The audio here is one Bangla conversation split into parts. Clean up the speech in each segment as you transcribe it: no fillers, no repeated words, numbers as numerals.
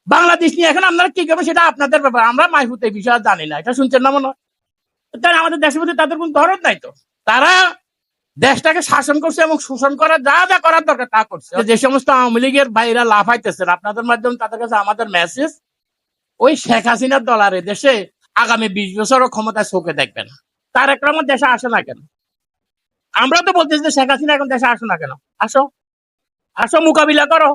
বাংলাদেশ নিয়ে এখন আপনারা কি করবেন সেটা আপনাদের ব্যাপার, আমরা মাইফুত এই বিষয়ে জানি না, এটা শুনছেন না মনে হয়? তাই আমাদের দেশের মধ্যে তাদের কোন দরদ নাই তো, তারা দেশটাকে শাসন করছে এবং শোষণ করার যা যা করার দরকার তা করছে। যে সমস্ত আওয়ামী লীগের ভাইরা লাফাইতেছেন আপনাদের মাধ্যমে, তাদের কাছে আমাদের মেসেজ, ওই শেখ হাসিনার দলারে দেশে আগামী 20 বছরও ক্ষমতায় চোখে দেখবে না। তারেক রহমান দেশে আসে না কেন? আমরা তো বলতেছি যে শেখ হাসিনা এখন দেশে আসো না কেন, আসো, আসো মোকাবিলা করো,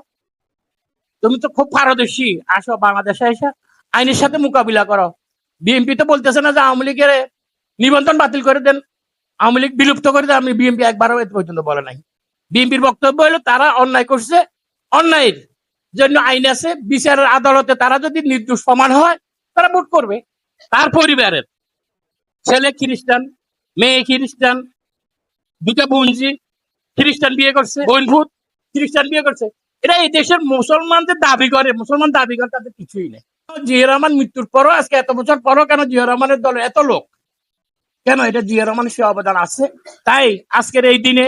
তুমি তো খুব পারদর্শী, আসো বাংলাদেশে এসে আইনের সাথে মোকাবিলা করো। বিএনপি তো বলতেছে না যে আওয়ামী লীগের নিবন্ধন বাতিল করে দেন, আওয়ামী লীগ বিলুপ্ত করে দেন, আমি বিএনপি একবারও এ পর্যন্ত বলে নাই। বিএনপির বক্তব্য হলো তারা অন্যায় করছে, অন্যায়ের জন্য আইন আছে, বিচারের আদালতে তারা যদি নির্দোষ প্রমাণ হয় তারা ভোট করবে। তার পরিবারের ছেলে খ্রিস্টান, মেয়ে খ্রিস্টান, দুটা বোনজি খ্রিস্টান বিয়ে করছে, বোনভূত খ্রিস্টান বিয়ে করছে, এটা এই দেশের মুসলমানদের দাবি করে, মুসলমান দাবি করে, তাদের কিছুই নেই। জিয়া রহমান মৃত্যুর পরও, আজকে এত বছর পরও কেন জিয়া রহমানের দলে এত লোক, কেন? এটা জিয়া রহমানের সে অবদান আছে। তাই আজকের এই দিনে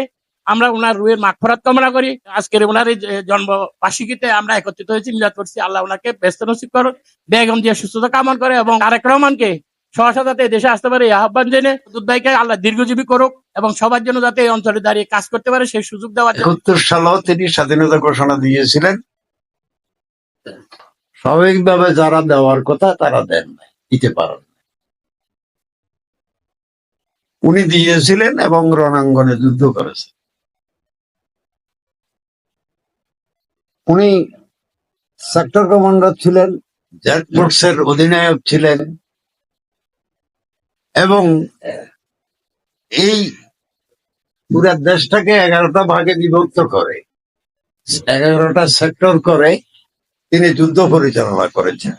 আমরা ওনার রুহের মাগফিরাত কামনা করি। আজকের ওনার এই জন্মবার্ষিকীতে আমরা একত্রিত হয়েছি, মিলাদ করছি। আল্লাহ ওনাকে ব্যস্ত নসিব করো, বেগম জিয়া সুস্থতা কামনা করে এবং তারেক রহমানকে সহসা যাতে দেশে আসতে পারে এই আহ্বান জেনে দুধভাইকে আল্লাহ দীর্ঘজীবী করুক এবং সবার জন্য যাতে এই অঞ্চলে দাঁড়িয়ে কাজ করতে পারে সেই সুযোগ দেওয়ার জন্য। 71 সালেও তিনি স্বাধীনতা ঘোষণা দিয়েছিলেন, স্বাভাবিকভাবে যারা দেওয়ার কথা তারা দেন নাই, দিতে পারেন। উনি দিয়েছিলেন এবং রণাঙ্গনে যুদ্ধ করেছেন। উনি সেক্টর কমান্ডার ছিলেন, জেড ফোর্সের অধিনায়ক ছিলেন এবং এই পুরা দেশটাকে 11টা ভাগে বিভক্ত করে 11টা সেক্টর করে তিনি যুদ্ধ পরিচালনা করেছেন।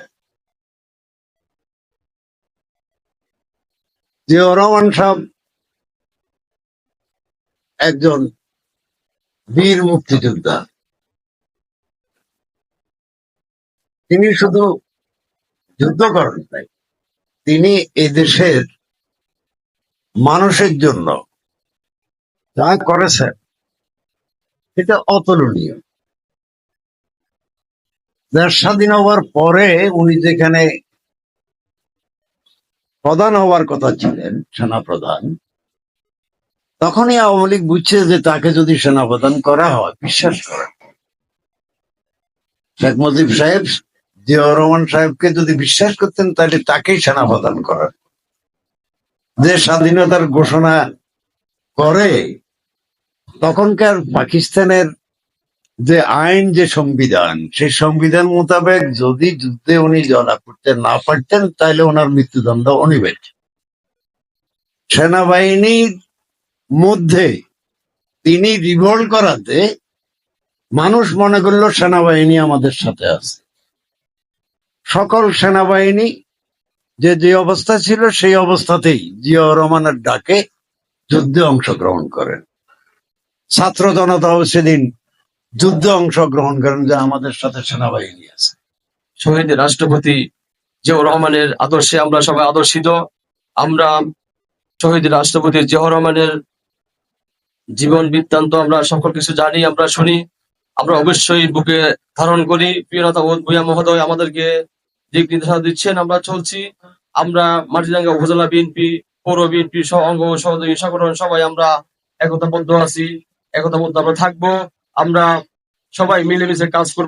জিয়াউর রহমান সাহেব একজন বীর মুক্তিযোদ্ধা। তিনি শুধু যুদ্ধ করেন নাই, তিনি এদেশের মানুষের জন্য যা করেছেন এটা অতুলনীয়। দেশ স্বাধীন হওয়ার পরে উনি যেখানে প্রধান হওয়ার কথা ছিলেন, সেনাপ্রধান, তখনই আওয়ামী লীগ বুঝছে যে তাকে যদি সেনাপ্রধান করা হয়, বিশ্বাস করেন শেখ মুজিব সাহেব জিয়াউর রহমান সাহেবকে যদি বিশ্বাস করতেন তাহলে তাকেই সেনাপ্রধান করেন। যে স্বাধীনতার ঘোষণা করে তখনকার পাকিস্তানের যে আইন, যে সংবিধান, সেই সংবিধান মোতাবেক যদি যুদ্ধে উনি জয়লাভ করতে না পারতেন তাহলে ওনার মৃত্যুদণ্ড অনিবার্য। সেনাবাহিনীর মধ্যে তিনি রিভল্ট করাতে মানুষ মনে করলো সেনাবাহিনী আমাদের সাথে আছে। সকল সেনাবাহিনী যে অবস্থা ছিল সেই অবস্থাতেই জিয়াউর রহমানের ডাকে যুদ্ধে অংশগ্রহণ করেন। ছাত্র জনতাও সেদিন যুদ্ধে অংশগ্রহণ করেন যে আমাদের সাথে সেনাবাহিনী আছে। শহীদ রাষ্ট্রপতি জিয়াউর রহমানের আদর্শে আমরা সবাই আদর্শিত। আমরা শহীদ রাষ্ট্রপতি জিয়াউর রহমানের জীবন বৃত্তান্ত আমরা সকল কিছু জানি, আমরা শুনি, আমরা অবশ্যই বুকে ধারণ করি। প্রিয় নেতা ভূঁইয়া মহোদয় আমাদেরকে দিক নির্দেশনা দিচ্ছেন, আমরা চলছি। আমরা মাটিরাঙ্গা উপজেলা বিএনপি, পৌর বিএনপি সহ অঙ্গ সহযোগী সংগঠন সবাই আমরা একতাবদ্ধ আছি, একতাবদ্ধ আমরা থাকবো। আমরা সবাই মিলেমিশে কাজ করবো।